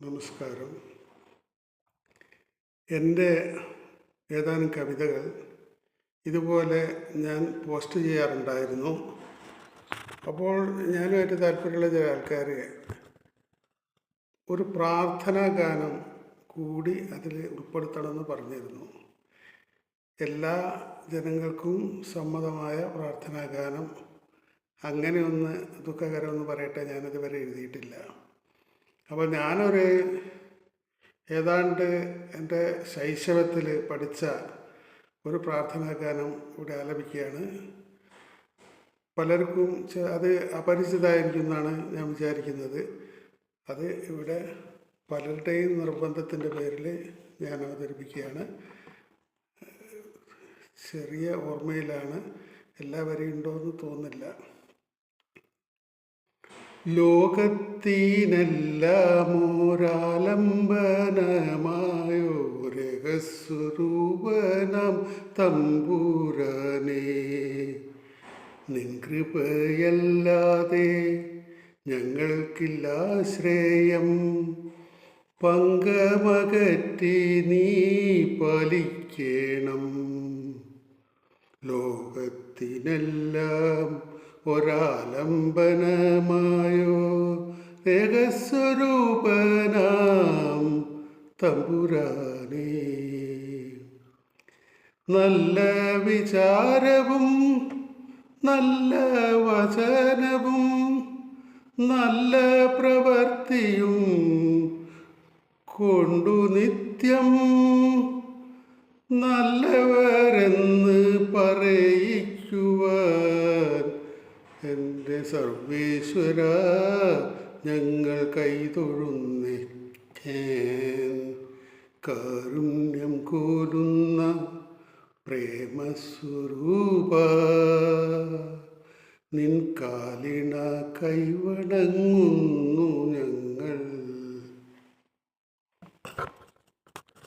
നമസ്കാരം. എൻ്റെ ഏതാനും കവിതകൾ ഇതുപോലെ ഞാൻ പോസ്റ്റ് ചെയ്യാറുണ്ടായിരുന്നു. അപ്പോൾ ഞാനുമായിട്ട് താല്പര്യമുള്ള ചില ആൾക്കാർ ഒരു പ്രാർത്ഥനാ ഗാനം കൂടി അതിൽ ഉൾപ്പെടുത്തണമെന്ന് പറഞ്ഞിരുന്നു. എല്ലാ ജനങ്ങൾക്കും സമ്മതമായ പ്രാർത്ഥനാ ഗാനം അങ്ങനെ ഒന്ന് ദുഃഖകരമെന്ന് പറയട്ടെ, ഞാനതുവരെ എഴുതിയിട്ടില്ല. അപ്പോൾ ഞാനൊരു ഏതാണ്ട് എൻ്റെ ശൈശവത്തിൽ പഠിച്ച ഒരു പ്രാർത്ഥനാ ഗാനം ഇവിടെ ആലപിക്കുകയാണ്. പലർക്കും അത് അപരിചിതമായിരിക്കും എന്നാണ് ഞാൻ വിചാരിക്കുന്നത്. അത് ഇവിടെ പലരുടെയും നിർബന്ധത്തിൻ്റെ പേരിൽ ഞാൻ അവതരിപ്പിക്കുകയാണ്. ചെറിയ ഓർമ്മയിലാണ്, എല്ലാവരെയും ഉണ്ടോയെന്ന് തോന്നുന്നില്ല. ലോകത്തിനെല്ലാമോരാലംബനമായോ രഹസ്വരൂപനാം തമ്പുരാനേ, നിൻ കൃപയല്ലാതെ ഞങ്ങൾക്കില്ലാശ്രയം. പങ്കമകറ്റി നീ പാലിക്കണം. ലോകത്തിനെല്ലാം ഒരാലംബനമായോ രഹസ്വരൂപനാം തമ്പുരാനേ, നല്ല വിചാരവും നല്ല വചനവും നല്ല പ്രവൃത്തിയും കൊണ്ടു നിത്യം നല്ലവരെന്ന് പറയിക്കുവാൻ എൻ്റെ സർവേശ്വര ഞങ്ങൾ കൈതൊഴുന്നേ. കാരുണ്യം കോരുന്ന പ്രേമസ്വരൂപ, നിൻ കാലിണ കൈവണങ്ങുന്നു